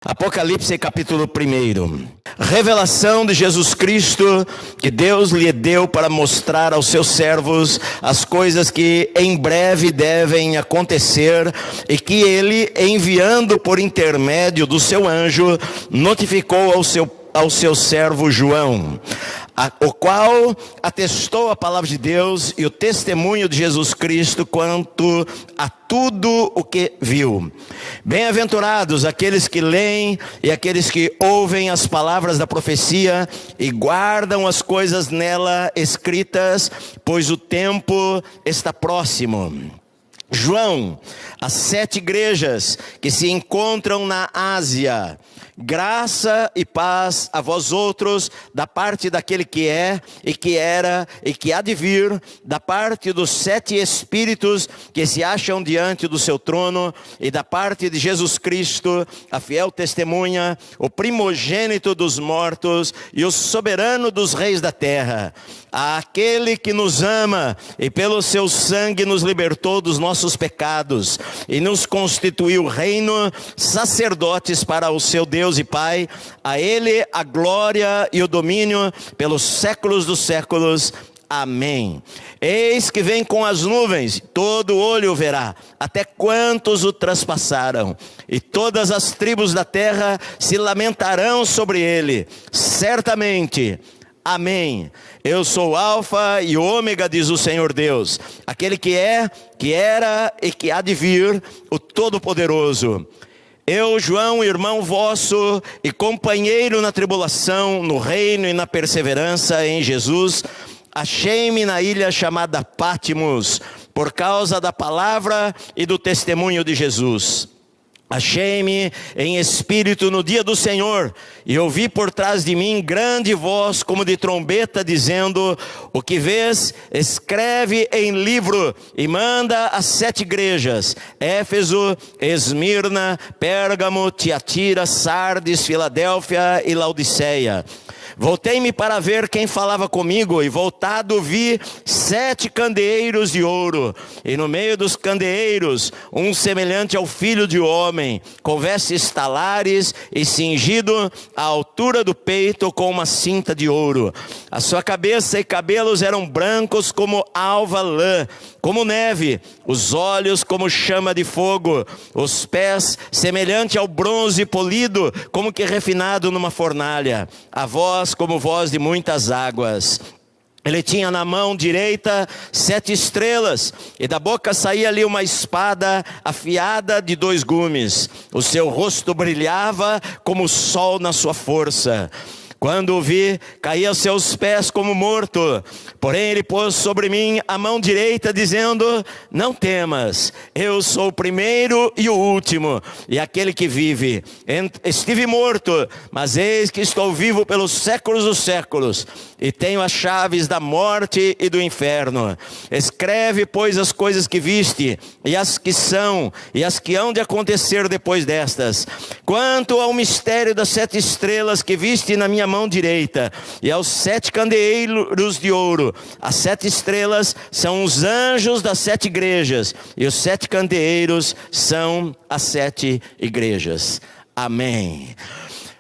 Apocalipse capítulo 1. Revelação de Jesus Cristo que Deus lhe deu para mostrar aos seus servos as coisas que em breve devem acontecer e que ele, enviando por intermédio do seu anjo, notificou ao seu servo João, o qual atestou a palavra de Deus e o testemunho de Jesus Cristo quanto a tudo o que viu. Bem-aventurados aqueles que leem e aqueles que ouvem as palavras da profecia e guardam as coisas nela escritas, pois o tempo está próximo. João, as 7 igrejas que se encontram na Ásia, graça e paz a vós outros, da parte daquele que é, e que era, e que há de vir, da parte dos 7 espíritos que se acham diante do seu trono, e da parte de Jesus Cristo, a fiel testemunha, o primogênito dos mortos, e o soberano dos reis da terra, aquele que nos ama, e pelo seu sangue nos libertou dos nossos pecados, e nos constituiu reino, sacerdotes para o seu Deus e Pai. A ele a glória e o domínio pelos séculos dos séculos. Amém. Eis que vem com as nuvens, todo olho o verá, até quantos o traspassaram, e todas as tribos da terra se lamentarão sobre ele. Certamente. Amém. Eu sou o Alfa e o Ômega, diz o Senhor Deus, aquele que é, que era e que há de vir, o Todo-Poderoso. Eu, João, irmão vosso e companheiro na tribulação, no reino e na perseverança em Jesus, achei-me na ilha chamada Pátimos, por causa da palavra e do testemunho de Jesus. Achei-me em espírito no dia do Senhor, e ouvi por trás de mim grande voz como de trombeta, dizendo: o que vês, escreve em livro, e manda às 7 igrejas, Éfeso, Esmirna, Pérgamo, Tiatira, Sardes, Filadélfia e Laodiceia. Voltei-me para ver quem falava comigo, e voltado vi 7 candeeiros de ouro, e no meio dos candeeiros, um semelhante ao filho de homem, com vestes talares e cingido à altura do peito com uma cinta de ouro. A sua cabeça e cabelos eram brancos como alva lã, como neve, os olhos como chama de fogo, os pés semelhante ao bronze polido, como que refinado numa fornalha, a voz como voz de muitas águas. Ele tinha na mão direita 7 estrelas, e da boca saía-lhe uma espada afiada de 2 gumes. O seu rosto brilhava como o sol na sua força. Quando o vi, caí aos seus pés como morto. Porém ele pôs sobre mim a mão direita, dizendo: não temas, eu sou o primeiro e o último, e aquele que vive. Estive morto, mas eis que estou vivo pelos séculos dos séculos, e tenho as chaves da morte e do inferno. Escreve, pois, as coisas que viste, e as que são, e as que hão de acontecer depois destas. Quanto ao mistério das 7 estrelas que viste na minha mão direita, e aos 7 candeeiros de ouro, as 7 estrelas são os anjos das 7 igrejas, e os 7 candeeiros são as 7 igrejas. Amém.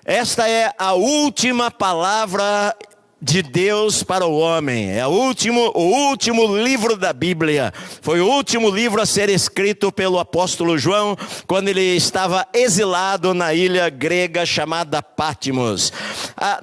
Esta é a última palavra de Deus para o homem. É o último livro da Bíblia. Foi o último livro a ser escrito pelo apóstolo João, quando ele estava exilado na ilha grega chamada Pátimos.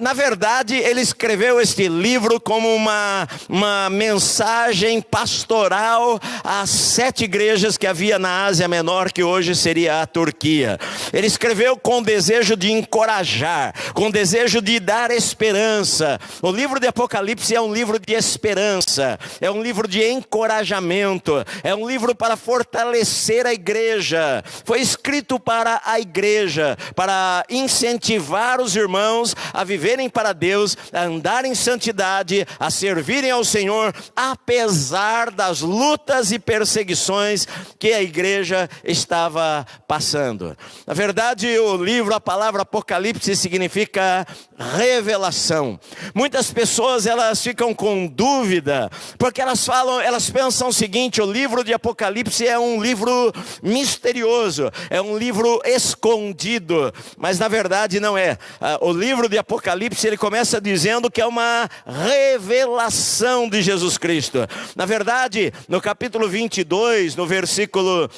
Na verdade, ele escreveu este livro como uma mensagem pastoral às 7 igrejas que havia na Ásia Menor, que hoje seria a Turquia. Ele escreveu com desejo de encorajar, com desejo de dar esperança. O livro de Apocalipse é um livro de esperança, é um livro de encorajamento, é um livro para fortalecer a igreja. Foi escrito para a igreja, para incentivar os irmãos a viverem para Deus, a andarem em santidade, a servirem ao Senhor, apesar das lutas e perseguições que a igreja estava passando. Na verdade, o livro, a palavra Apocalipse significa revelação. Muitas muitas pessoas elas ficam com dúvida, porque elas pensam o seguinte: o livro de Apocalipse é um livro misterioso, é um livro escondido, mas na verdade não é. O livro de Apocalipse, ele começa dizendo que é uma revelação de Jesus Cristo. Na verdade, no capítulo 22, no versículo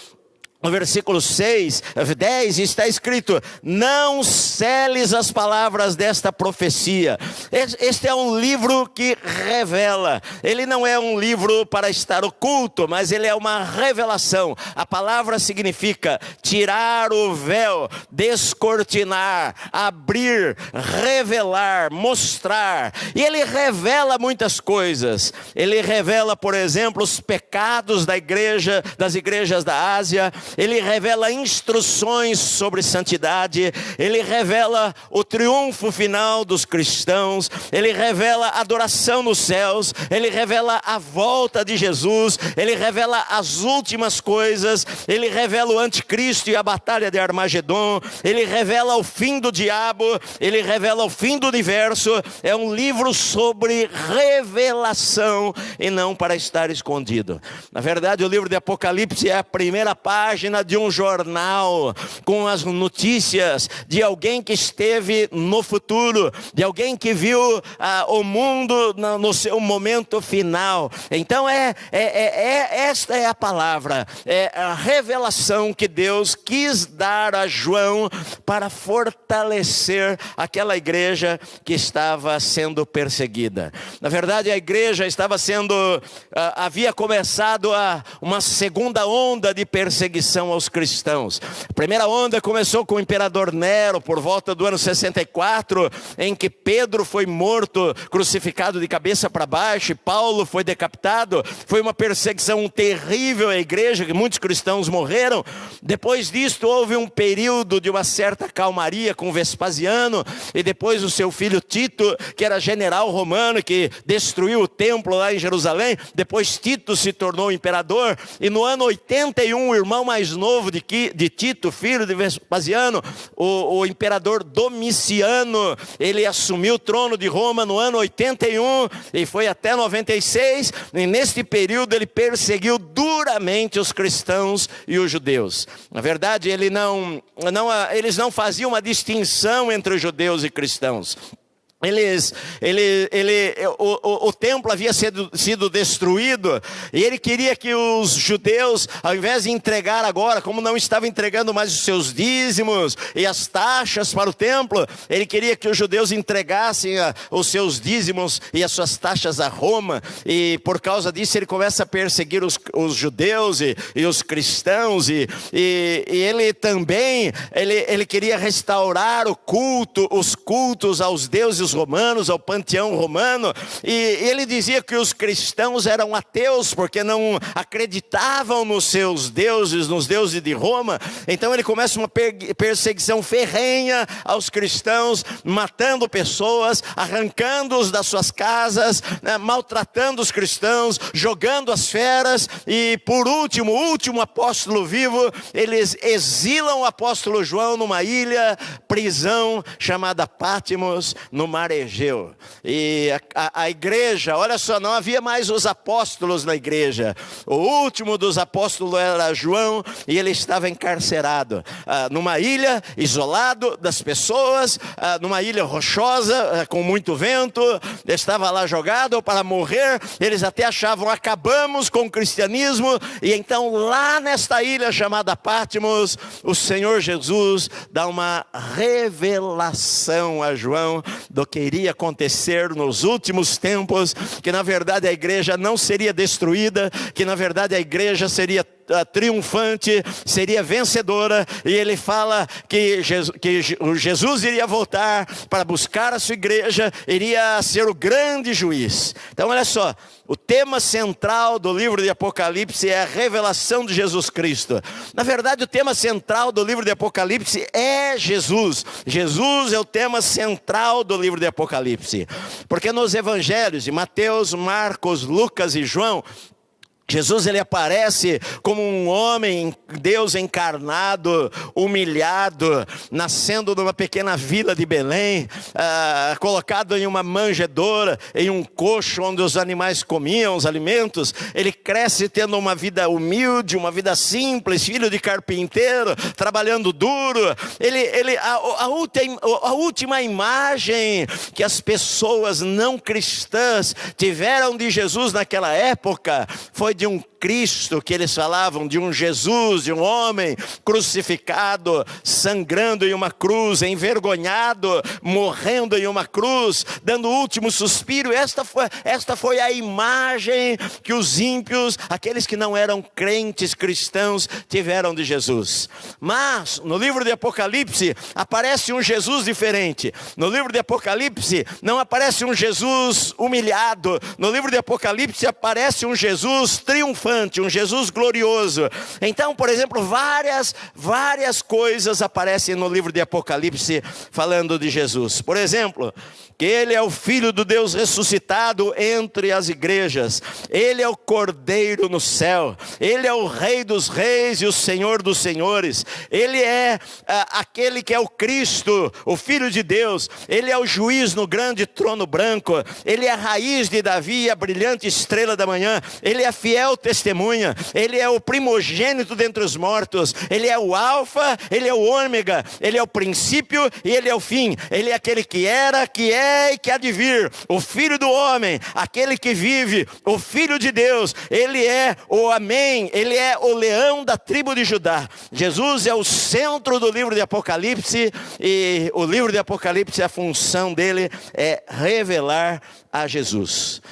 6, 10, está escrito: não seles as palavras desta profecia. Este é um livro que revela. Ele não é um livro para estar oculto, mas ele é uma revelação. A palavra significa tirar o véu, descortinar, abrir, revelar, mostrar. E ele revela muitas coisas. Ele revela, por exemplo, os pecados das igrejas da Ásia. Ele revela instruções sobre santidade, ele revela o triunfo final dos cristãos, ele revela a adoração nos céus, ele revela a volta de Jesus, ele revela as últimas coisas, ele revela o anticristo e a batalha de Armagedon, ele revela o fim do diabo, ele revela o fim do universo. É um livro sobre revelação e não para estar escondido. Na verdade, o livro de Apocalipse é a primeira página de um jornal com as notícias de alguém que esteve no futuro, de alguém que viu o mundo no seu momento final. Então esta é a palavra, é a revelação que Deus quis dar a João para fortalecer aquela igreja que estava sendo perseguida. Na verdade, a igreja havia começado uma segunda onda de perseguição aos cristãos. A primeira onda começou com o imperador Nero, por volta do ano 64, em que Pedro foi morto, crucificado de cabeça para baixo, e Paulo foi decapitado. Foi uma perseguição terrível à igreja, que muitos cristãos morreram. Depois disto, houve um período de uma certa calmaria com Vespasiano, e depois o seu filho Tito, que era general romano, que destruiu o templo lá em Jerusalém. Depois Tito se tornou imperador, e no ano 81, o irmão mais novo de Tito, filho de Vespasiano, o imperador Domiciano, ele assumiu o trono de Roma no ano 81 e foi até 96, e neste período ele perseguiu duramente os cristãos e os judeus. Na verdade, eles não faziam uma distinção entre os judeus e cristãos. O templo havia sido destruído, e ele queria que os judeus, ao invés de entregar agora, como não estavam entregando mais os seus dízimos e as taxas para o templo, ele queria que os judeus entregassem os seus dízimos e as suas taxas a Roma. E por causa disso ele começa a perseguir os judeus e os cristãos, e ele também ele queria restaurar os cultos aos deuses romanos, ao panteão romano. E ele dizia que os cristãos eram ateus porque não acreditavam nos seus deuses, nos deuses de Roma. Então ele começa uma perseguição ferrenha aos cristãos, matando pessoas, arrancando-os das suas casas, maltratando os cristãos, jogando as feras. E por último, o último apóstolo vivo, eles exilam o apóstolo João numa ilha, prisão chamada Pátimos, no mar Egeu. E a igreja, olha só, não havia mais os apóstolos na igreja. O último dos apóstolos era João, e ele estava encarcerado numa ilha, isolado das pessoas, numa ilha rochosa, com muito vento. Ele estava lá jogado para morrer. Eles até achavam: acabamos com o cristianismo. E então lá nesta ilha chamada Pátimos, o Senhor Jesus dá uma revelação a João do que iria acontecer nos últimos tempos, que na verdade a igreja não seria destruída, que na verdade a igreja seria triunfante, seria vencedora. E ele fala que Jesus iria voltar para buscar a sua igreja, iria ser o grande juiz. Então olha só, o tema central do livro de Apocalipse é a revelação de Jesus Cristo. Na verdade, o tema central do livro de Apocalipse é Jesus. Jesus é o tema central do livro de Apocalipse, porque nos evangelhos de Mateus, Marcos, Lucas e João, Jesus, ele aparece como um homem, Deus encarnado, humilhado, nascendo numa pequena vila de Belém, colocado em uma manjedoura, em um coxo onde os animais comiam os alimentos. Ele cresce tendo uma vida humilde, uma vida simples, filho de carpinteiro, trabalhando duro. A última imagem que as pessoas não cristãs tiveram de Jesus naquela época foi de um Cristo, que eles falavam, de um Jesus, de um homem crucificado, sangrando em uma cruz, envergonhado, morrendo em uma cruz, dando o último suspiro. Esta foi a imagem que os ímpios, aqueles que não eram crentes cristãos, tiveram de Jesus. Mas no livro de Apocalipse aparece um Jesus diferente. No livro de Apocalipse não aparece um Jesus humilhado. No livro de Apocalipse aparece um Jesus triunfante, um Jesus glorioso. Então, por exemplo, várias coisas aparecem no livro de Apocalipse falando de Jesus. Por exemplo, que ele é o Filho do Deus ressuscitado entre as igrejas. Ele é o Cordeiro no céu. Ele é o Rei dos reis e o Senhor dos senhores. Ele é aquele que é o Cristo, o Filho de Deus. Ele é o juiz no grande trono branco. Ele é a raiz de Davi, a brilhante estrela da manhã. Ele é a fiel testemunha. Ele é o primogênito dentre os mortos. Ele é o alfa, ele é o ômega. Ele é o princípio e ele é o fim. Ele é aquele que era, que é e que há de vir, o Filho do homem, aquele que vive, o Filho de Deus. Ele é o Amém, ele é o leão da tribo de Judá. Jesus é o centro do livro de Apocalipse, e o livro de Apocalipse, a função dele é revelar a Jesus.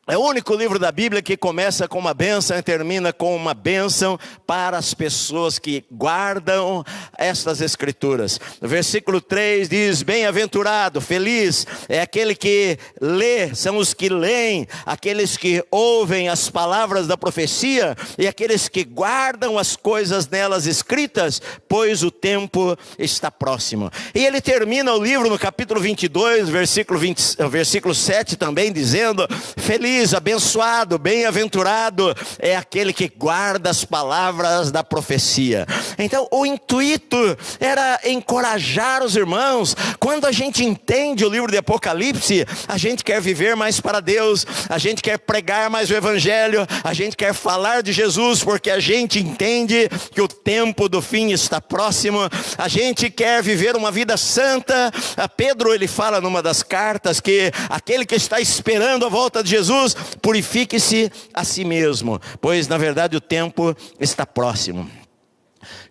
É o único livro da Bíblia que começa com uma bênção e termina com uma bênção para as pessoas que guardam estas escrituras. No versículo 3 diz: bem-aventurado, feliz é aquele que lê, são os que leem, aqueles que ouvem as palavras da profecia e aqueles que guardam as coisas nelas escritas, pois o tempo está próximo. E ele termina o livro no capítulo 22, versículo 7 também, dizendo: feliz, abençoado, bem-aventurado é aquele que guarda as palavras da profecia. Então o intuito era encorajar os irmãos. Quando a gente entende o livro de Apocalipse, a gente quer viver mais para Deus, a gente quer pregar mais o evangelho, a gente quer falar de Jesus, porque a gente entende que o tempo do fim está próximo. A gente quer viver uma vida santa. Pedro, ele fala numa das cartas que aquele que está esperando a volta de Jesus, purifique-se a si mesmo, pois na verdade o tempo está próximo.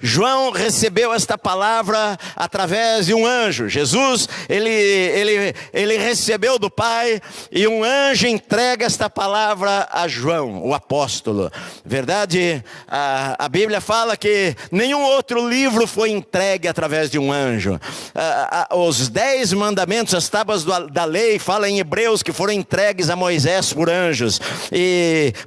João recebeu esta palavra através de um anjo. Jesus, ele recebeu do Pai, e um anjo entrega esta palavra a João, o apóstolo. Verdade, a Bíblia fala que nenhum outro livro foi entregue através de um anjo. Os 10 mandamentos, as tábuas da lei, fala em Hebreus que foram entregues a Moisés por anjos,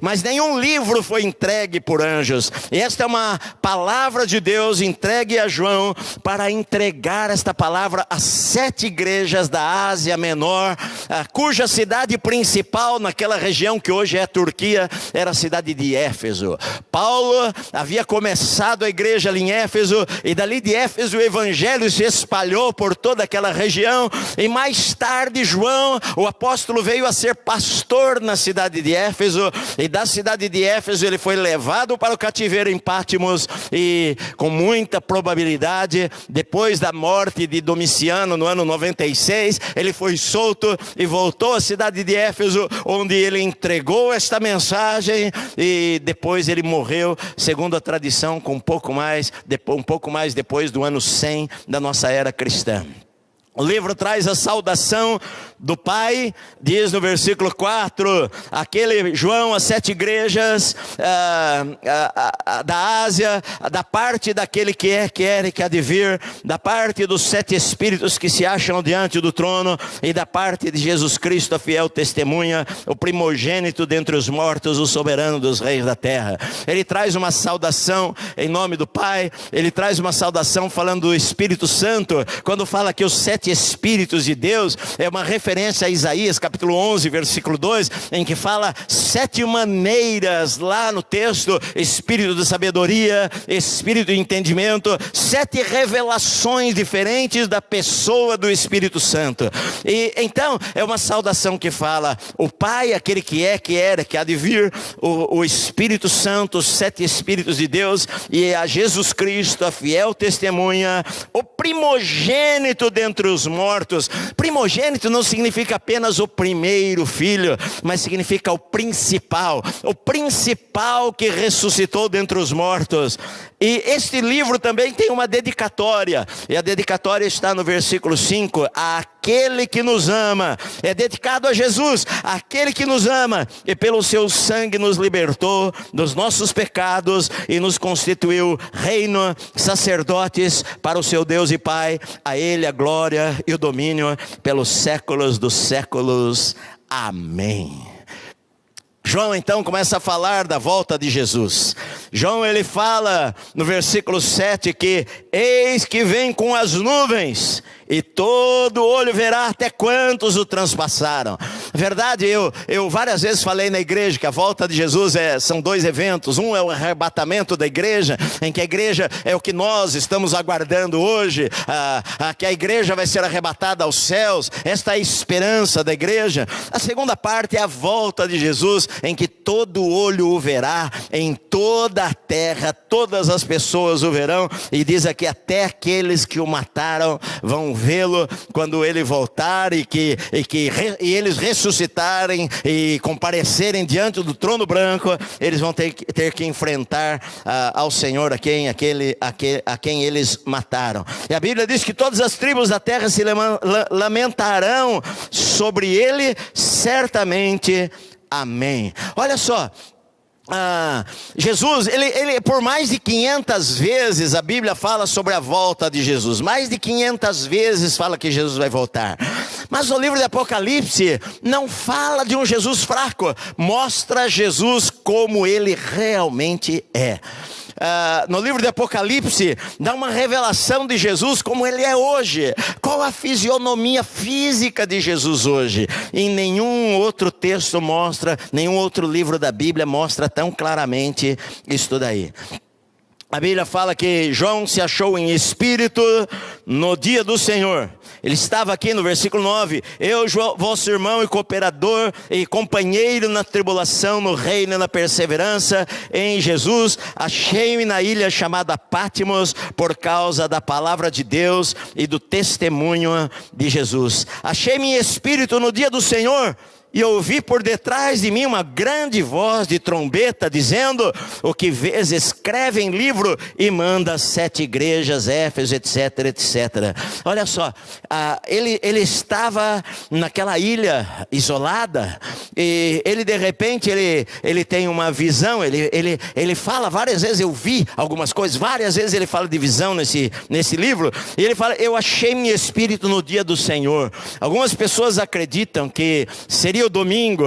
mas nenhum livro foi entregue por anjos. E esta é uma palavra de Deus entregue a João para entregar esta palavra às 7 igrejas da Ásia Menor, cuja cidade principal naquela região que hoje é a Turquia era a cidade de Éfeso. Paulo havia começado a igreja ali em Éfeso, e dali de Éfeso o evangelho se espalhou por toda aquela região, e mais tarde João, o apóstolo, veio a ser pastor na cidade de Éfeso, e da cidade de Éfeso ele foi levado para o cativeiro em Pátimos, e com muita probabilidade, depois da morte de Domiciano no ano 96, ele foi solto e voltou à cidade de Éfeso, onde ele entregou esta mensagem, e depois ele morreu, segundo a tradição, com um pouco mais depois do ano 100 da nossa era cristã. O livro traz a saudação do Pai, diz no versículo 4, aquele João, as 7 igrejas da Ásia, da parte daquele que é, que era e que há de vir, da parte dos 7 espíritos que se acham diante do trono, e da parte de Jesus Cristo, a fiel testemunha, o primogênito dentre os mortos, o soberano dos reis da terra. Ele traz uma saudação em nome do Pai, ele traz uma saudação falando do Espírito Santo, quando fala que os 7 7 Espíritos de Deus é uma referência a Isaías capítulo 11, versículo 2, em que fala 7 maneiras lá no texto: Espírito de sabedoria, Espírito de entendimento, 7 revelações diferentes da pessoa do Espírito Santo. E então é uma saudação que fala o Pai, aquele que é, que era, que há de vir, o Espírito Santo, os 7 Espíritos de Deus, e a Jesus Cristo, a fiel testemunha, o primogênito dentre os mortos. Primogênito não significa apenas o primeiro filho, mas significa o principal que ressuscitou dentre os mortos. E este livro também tem uma dedicatória, e a dedicatória está no versículo 5, aquele que nos ama, é dedicado a Jesus, aquele que nos ama, e pelo seu sangue nos libertou dos nossos pecados, e nos constituiu reino, sacerdotes para o seu Deus e Pai, a Ele a glória e o domínio pelos séculos dos séculos. Amém. João então começa a falar da volta de Jesus. João, ele fala no versículo 7 que eis que vem com as nuvens, e todo olho verá até quantos o transpassaram. Na verdade, eu várias vezes falei na igreja que a volta de Jesus são 2 eventos. Um é o arrebatamento da igreja, em que a igreja é o que nós estamos aguardando hoje, que a igreja vai ser arrebatada aos céus. Esta é a esperança da igreja. A segunda parte é a volta de Jesus, em que todo olho o verá, em toda a terra, todas as pessoas o verão, e diz aqui, até aqueles que o mataram vão vê-lo quando ele voltar, e eles ressuscitarem e comparecerem diante do trono branco. Eles vão ter que enfrentar ao Senhor a quem eles mataram. E a Bíblia diz que todas as tribos da terra se lamentarão sobre ele, certamente. Amém. Olha só, Jesus, ele por mais de 500 vezes a Bíblia fala sobre a volta de Jesus. Mais de 500 vezes fala que Jesus vai voltar. Mas o livro de Apocalipse não fala de um Jesus fraco, mostra Jesus como ele realmente é. No livro de Apocalipse dá uma revelação de Jesus como ele é hoje. Qual a fisionomia física de Jesus hoje? Em nenhum outro texto mostra, nenhum outro livro da Bíblia mostra tão claramente isso daí. A Bíblia fala que João se achou em espírito no dia do Senhor. Ele estava aqui no versículo 9. Eu, vosso irmão e cooperador e companheiro na tribulação, no reino e na perseverança em Jesus, achei-me na ilha chamada Patmos por causa da palavra de Deus e do testemunho de Jesus. Achei-me em espírito no dia do Senhor, e ouvi por detrás de mim uma grande voz de trombeta, dizendo: o que vês, escreve em livro e manda 7 igrejas, Éfeso, etc, etc. Olha só, ele estava naquela ilha isolada, e ele de repente, ele tem uma visão, ele fala várias vezes, eu vi algumas coisas, várias vezes ele fala de visão nesse livro, e ele fala: eu achei-me em espírito no dia do Senhor. Algumas pessoas acreditam que seria o domingo.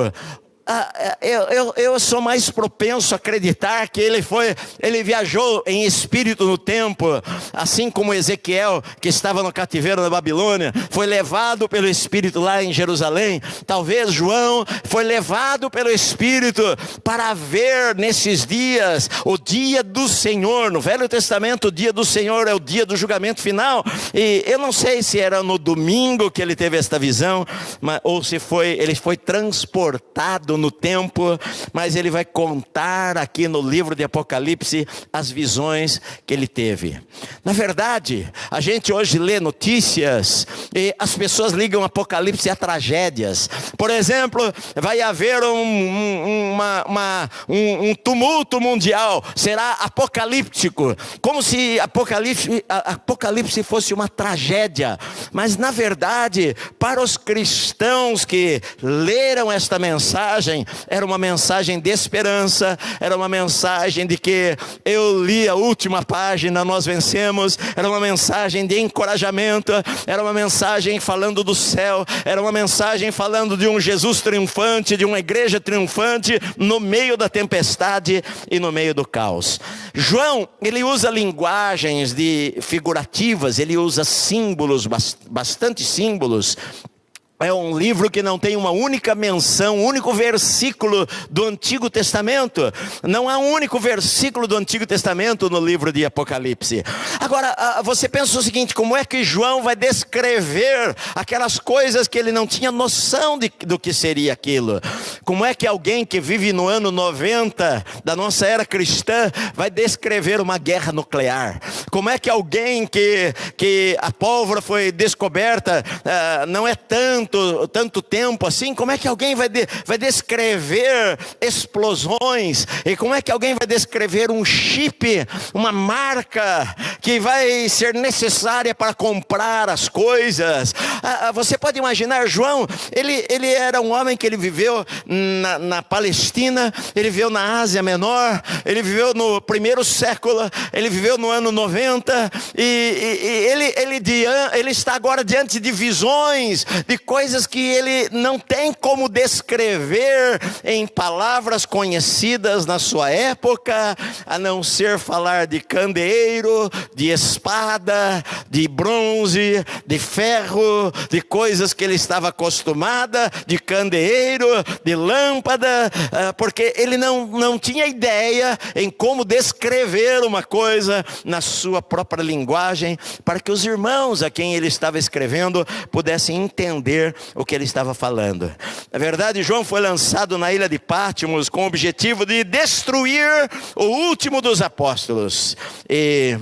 Eu sou mais propenso a acreditar que ele viajou em espírito no tempo, assim como Ezequiel, que estava no cativeiro da Babilônia, foi levado pelo Espírito lá em Jerusalém. Talvez João foi levado pelo Espírito para ver nesses dias o dia do Senhor. No Velho Testamento, o dia do Senhor é o dia do julgamento final, e eu não sei se era no domingo que ele teve esta visão, ou se ele foi transportado no tempo, mas ele vai contar aqui no livro de Apocalipse as visões que ele teve. Na verdade, a gente hoje lê notícias e as pessoas ligam Apocalipse a tragédias. Por exemplo, vai haver um tumulto mundial, será apocalíptico, como se Apocalipse fosse uma tragédia. Mas na verdade, para os cristãos que leram esta mensagem, mensagem era uma mensagem de esperança, era uma mensagem de que eu li a última página, nós vencemos, era uma mensagem de encorajamento, era uma mensagem falando do céu, era uma mensagem falando de um Jesus triunfante, de uma igreja triunfante no meio da tempestade e no meio do caos. João, ele usa linguagens figurativas, ele usa símbolos, bastante símbolos. É um livro que não tem uma única menção, um único versículo do Antigo Testamento. Não há um único versículo do Antigo Testamento no livro de Apocalipse. Agora, você pensa o seguinte: como é que João vai descrever aquelas coisas que ele não tinha noção do que seria aquilo? Como é que alguém que vive no ano 90 da nossa era cristã vai descrever uma guerra nuclear? Como é que alguém que a pólvora foi descoberta não é tanto tempo assim, como é que alguém vai descrever explosões? E como é que alguém vai descrever um chip, uma marca que vai ser necessária para comprar as coisas? Você pode imaginar, João, ele era um homem que ele viveu na Palestina, ele viveu na Ásia Menor, ele viveu no primeiro século, ele viveu no ano 90, e ele está agora diante de visões, de coisas que ele não tem como descrever em palavras conhecidas na sua época, a não ser falar de candeeiro, de espada, de bronze, de ferro, de coisas que ele estava acostumado, de candeeiro, de lâmpada, porque ele não tinha ideia em como descrever uma coisa na sua própria linguagem, para que os irmãos a quem ele estava escrevendo pudessem entender o que ele estava falando. Na verdade, João foi lançado na ilha de Pátimos com o objetivo de destruir o último dos apóstolos. E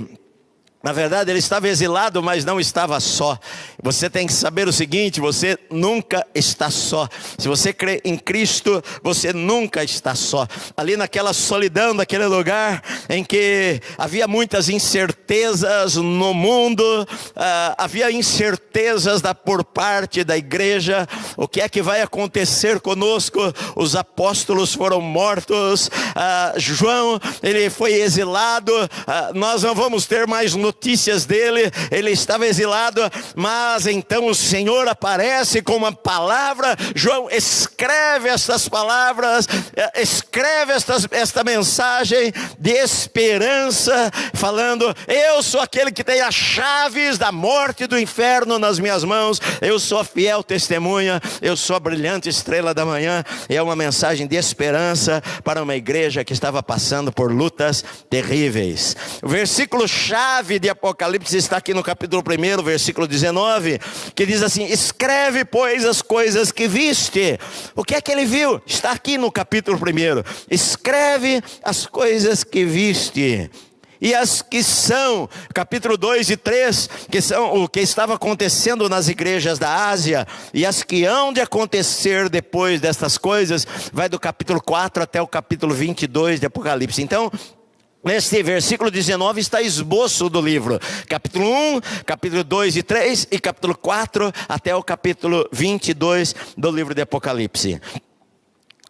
na verdade ele estava exilado, mas não estava só. Você tem que saber o seguinte: você nunca está só. Se você crê em Cristo, você nunca está só. Ali naquela solidão, naquele lugar em que havia muitas incertezas no mundo, havia incertezas por parte da igreja. O que é que vai acontecer conosco? Os apóstolos foram mortos, João, ele foi exilado, nós não vamos ter mais notícias dele, ele estava exilado, mas então o Senhor aparece com uma palavra. João escreve estas palavras, escreve esta mensagem de esperança, falando: eu sou aquele que tem as chaves da morte e do inferno nas minhas mãos, eu sou a fiel testemunha, eu sou a brilhante estrela da manhã. É uma mensagem de esperança para uma igreja que estava passando por lutas terríveis. O versículo chave de Apocalipse está aqui no capítulo 1, versículo 19, que diz assim: escreve, pois, as coisas que viste. O que é que ele viu? Está aqui no capítulo 1. Escreve as coisas que viste. E as que são, capítulo 2 e 3, que são o que estava acontecendo nas igrejas da Ásia, e as que hão de acontecer depois destas coisas, vai do capítulo 4 até o capítulo 22 de Apocalipse. Então, nesse versículo 19 está esboço do livro, capítulo 1, capítulo 2 e 3, e capítulo 4 até o capítulo 22 do livro de Apocalipse.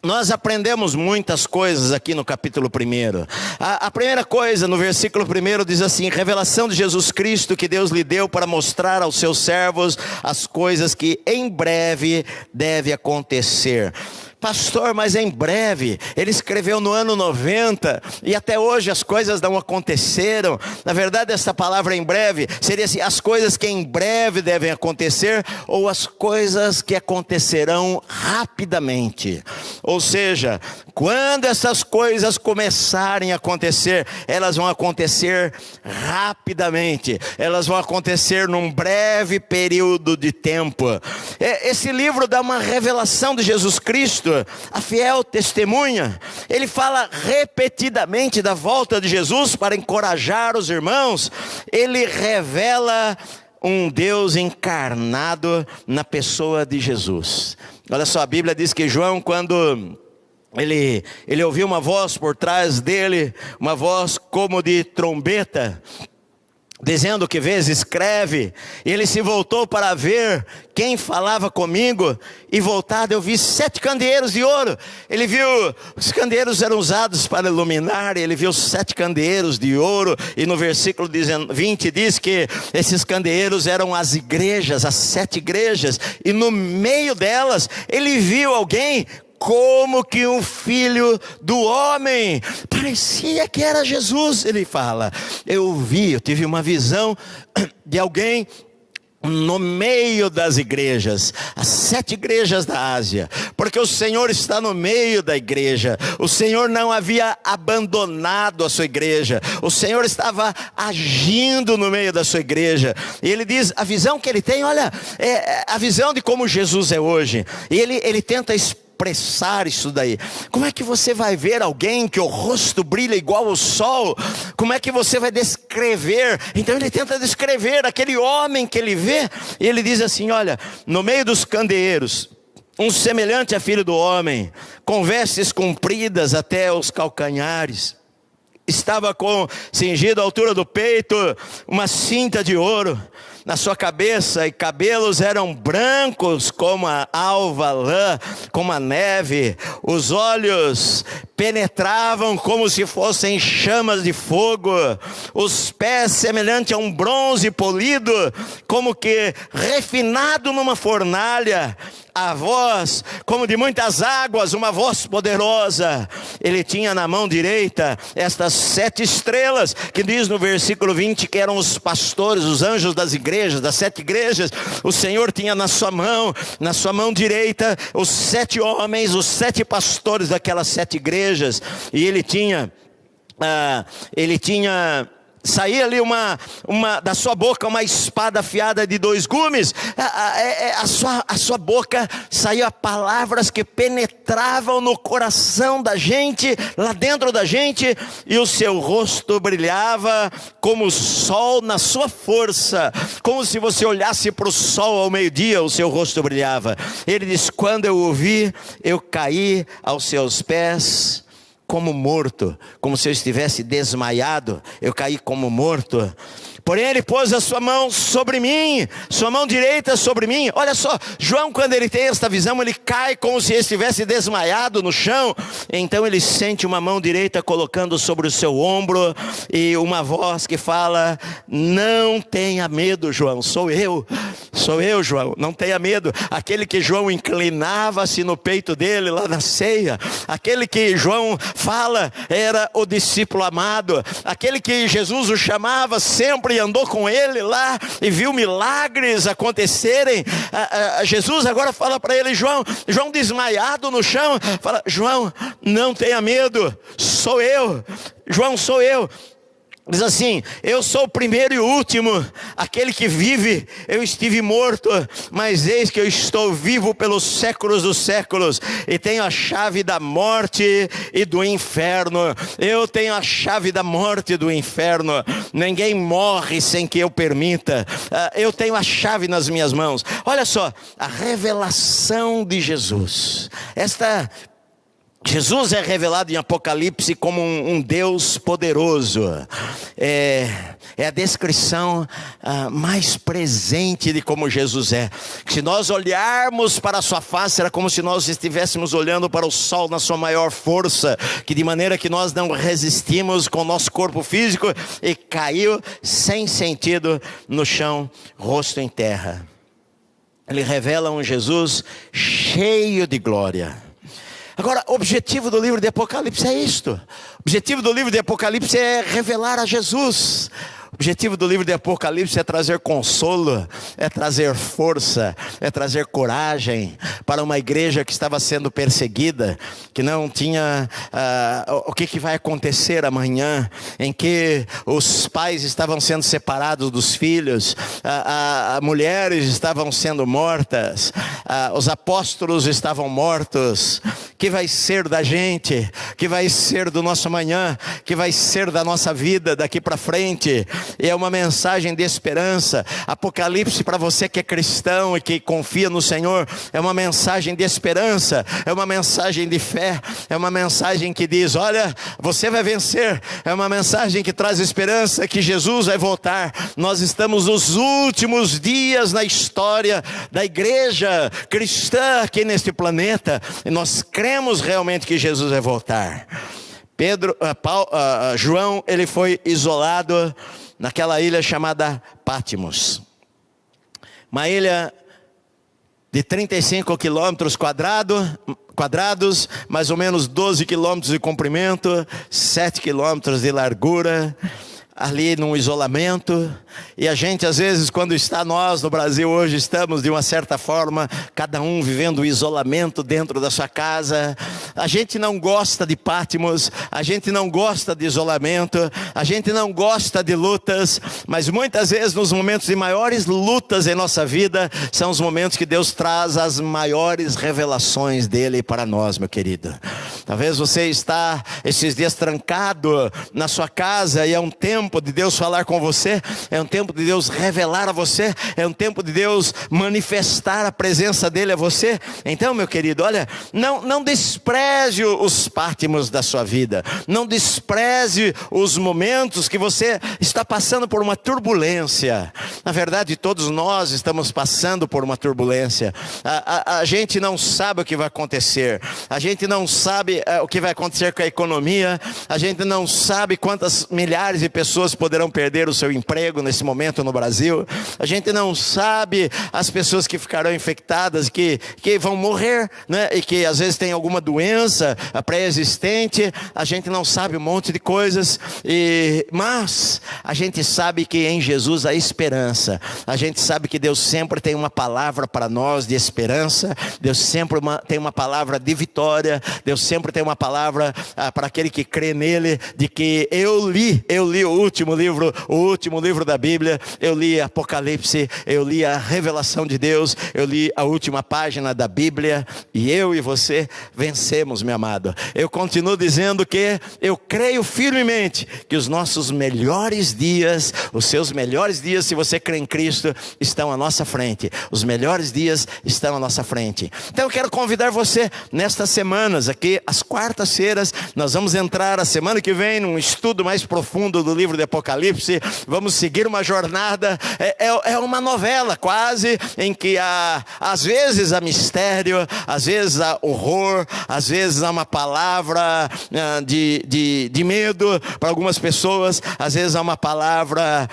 Nós aprendemos muitas coisas aqui no capítulo 1. A primeira coisa, no versículo 1 diz assim: revelação de Jesus Cristo que Deus lhe deu para mostrar aos seus servos as coisas que em breve deve acontecer. Pastor, mas em breve, ele escreveu no ano 90 e até hoje as coisas não aconteceram. Na verdade, essa palavra em breve seria assim: as coisas que em breve devem acontecer, ou as coisas que acontecerão rapidamente. Ou seja, quando essas coisas começarem a acontecer, elas vão acontecer rapidamente, elas vão acontecer num breve período de tempo. Esse livro dá uma revelação de Jesus Cristo, a fiel testemunha. Ele fala repetidamente da volta de Jesus para encorajar os irmãos. Ele revela um Deus encarnado na pessoa de Jesus. Olha só, a Bíblia diz que João, quando ele ouviu uma voz por trás dele, uma voz como de trombeta, dizendo: que vês? Escreve. Ele se voltou para ver quem falava comigo, e voltado eu vi 7 candeeiros de ouro. Ele viu, os candeeiros eram usados para iluminar, ele viu 7 candeeiros de ouro, e no versículo 20 diz que esses candeeiros eram as igrejas, as 7 igrejas, e no meio delas, ele viu alguém como que um filho do homem, parecia que era Jesus. Ele fala: eu tive uma visão de alguém no meio das igrejas, as 7 igrejas da Ásia, porque o Senhor está no meio da igreja. O Senhor não havia abandonado a sua igreja, o Senhor estava agindo no meio da sua igreja. E ele diz, a visão que ele tem, olha, é a visão de como Jesus é hoje. E ele tenta expressar isso daí. Como é que você vai ver alguém que o rosto brilha igual o sol? Como é que você vai descrever? Então ele tenta descrever aquele homem que ele vê, e ele diz assim: olha, no meio dos candeeiros, um semelhante a filho do homem, com vestes compridas até os calcanhares, estava cingido à altura do peito uma cinta de ouro na sua cabeça, e cabelos eram brancos como a alva lã, como a neve. Os olhos penetravam como se fossem chamas de fogo. Os pés semelhante a um bronze polido, como que refinado numa fornalha. A voz como de muitas águas, uma voz poderosa. Ele tinha na mão direita estas 7 estrelas, que diz no versículo 20 que eram os pastores, os anjos das igrejas, das 7 igrejas. O Senhor tinha na sua mão direita, os 7 homens, os 7 pastores daquelas 7 igrejas. E ele tinha saía ali da sua boca uma espada afiada de 2 gumes. A sua boca saía palavras que penetravam no coração da gente, lá dentro da gente, e o seu rosto brilhava como o sol na sua força, como se você olhasse para o sol ao meio-dia, o seu rosto brilhava. Ele diz: quando eu o vi, eu caí aos seus pés como morto, como se eu estivesse desmaiado. Eu caí como morto. Porém ele pôs a sua mão sobre mim, sua mão direita sobre mim. Olha só, João, quando ele tem esta visão, ele cai como se estivesse desmaiado no chão. Então ele sente uma mão direita colocando sobre o seu ombro, e uma voz que fala: não tenha medo, João, sou eu, João, não tenha medo. Aquele que João inclinava-se no peito dele lá na ceia, aquele que João fala era o discípulo amado, aquele que Jesus o chamava sempre e andou com ele lá e viu milagres acontecerem. Jesus agora fala para ele: João desmaiado no chão, fala: João, não tenha medo, sou eu, João, sou eu. Diz assim: eu sou o primeiro e o último, aquele que vive. Eu estive morto, mas eis que eu estou vivo pelos séculos dos séculos, e tenho a chave da morte e do inferno. Eu tenho a chave da morte e do inferno. Ninguém morre sem que eu permita. Eu tenho a chave nas minhas mãos. Olha só, a revelação de Jesus. Jesus é revelado em Apocalipse como um Deus poderoso. É a descrição mais presente de como Jesus é. Se nós olharmos para a sua face, era como se nós estivéssemos olhando para o sol na sua maior força, que de maneira que nós não resistimos com o nosso corpo físico, e caiu sem sentido no chão, rosto em terra. Ele revela um Jesus cheio de glória. Agora, o objetivo do livro de Apocalipse é isto. O objetivo do livro de Apocalipse é revelar a Jesus. O objetivo do livro de Apocalipse é trazer consolo, é trazer força, é trazer coragem para uma igreja que estava sendo perseguida, que não tinha o que vai acontecer amanhã, em que os pais estavam sendo separados dos filhos, mulheres estavam sendo mortas, os apóstolos estavam mortos, que vai ser da gente, que vai ser do nosso amanhã, que vai ser da nossa vida daqui para frente. E é uma mensagem de esperança. Apocalipse, para você que é cristão e que confia no Senhor, é uma mensagem de esperança, é uma mensagem de fé, é uma mensagem que diz: olha, você vai vencer. É uma mensagem que traz esperança, que Jesus vai voltar. Nós estamos nos últimos dias na história da igreja cristã aqui neste planeta, e nós cremos realmente que Jesus vai voltar. João, ele foi isolado naquela ilha chamada Patmos, uma ilha de 35 quilômetros quadrados, mais ou menos 12 quilômetros de comprimento, 7 quilômetros de largura, ali num isolamento. E a gente, às vezes, quando está, nós no Brasil hoje estamos de uma certa forma, cada um vivendo o isolamento dentro da sua casa. A gente não gosta de Patmos, a gente não gosta de isolamento, a gente não gosta de lutas, mas muitas vezes nos momentos de maiores lutas em nossa vida, são os momentos que Deus traz as maiores revelações dele para nós, meu querido. Talvez você está esses dias trancado na sua casa, e é um tempo de Deus falar com você, é um tempo de Deus revelar a você, é um tempo de Deus manifestar a presença dele a você. Então, meu querido, olha, não despreze os Patmos da sua vida, não despreze os momentos que você está passando por uma turbulência. Na verdade, todos nós estamos passando por uma turbulência. A gente não sabe o que vai acontecer, a gente não sabe o que vai acontecer com a economia, a gente não sabe quantas milhares de pessoas poderão perder o seu emprego nesse momento no Brasil, a gente não sabe as pessoas que ficarão infectadas, que vão morrer, né? E que às vezes tem alguma doença pré-existente, a gente não sabe um monte de coisas, mas a gente sabe que em Jesus há esperança, a gente sabe que Deus sempre tem uma palavra para nós de esperança, Deus sempre tem uma palavra de vitória, Deus sempre tem uma palavra para aquele que crê nele, de que eu li o último livro da Bíblia, eu li Apocalipse, eu li a revelação de Deus, eu li a última página da Bíblia, e eu e você vencemos, meu amado. Eu continuo dizendo que eu creio firmemente que os nossos melhores dias, os seus melhores dias, se você crê em Cristo, estão à nossa frente. Os melhores dias estão à nossa frente. Então eu quero convidar você nestas semanas aqui, às quartas-feiras, nós vamos entrar a semana que vem num estudo mais profundo do livro de Apocalipse. Vamos seguir uma jornada, é uma novela quase, em que às vezes há mistério, às vezes há horror, às vezes há uma palavra de medo para algumas pessoas, às vezes há uma palavra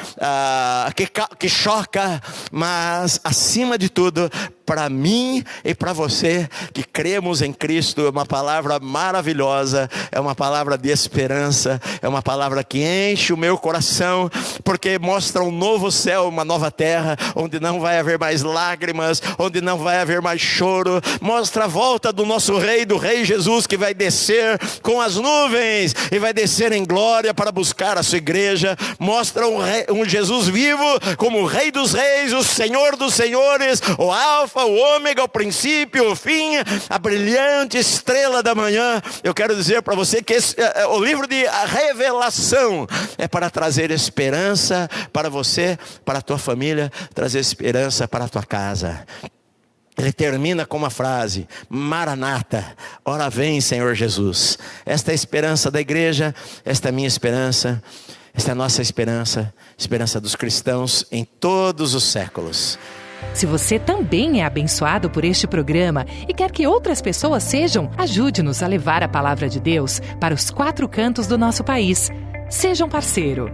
que choca, mas acima de tudo, para mim e para você que cremos em Cristo, é uma palavra maravilhosa, é uma palavra de esperança, é uma palavra que enche o meu coração, porque mostra um novo céu, uma nova terra, onde não vai haver mais lágrimas, onde não vai haver mais choro. Mostra a volta do nosso rei, do rei Jesus, que vai descer com as nuvens e vai descer em glória para buscar a sua igreja. Mostra um Jesus vivo como o Rei dos Reis, o Senhor dos Senhores, o Alfa, o Ômega, o princípio, o fim, a brilhante estrela da manhã. Eu quero dizer para você que o livro de Revelação é para trazer esperança para você, para a tua família, trazer esperança para a tua casa. Ele termina com uma frase: Maranata, ora vem, Senhor Jesus. Esta é a esperança da igreja, esta é a minha esperança, esta é a nossa esperança, esperança dos cristãos em todos os séculos. Se você também é abençoado por este programa e quer que outras pessoas sejam, ajude-nos a levar a palavra de Deus para os 4 cantos do nosso país. Seja um parceiro.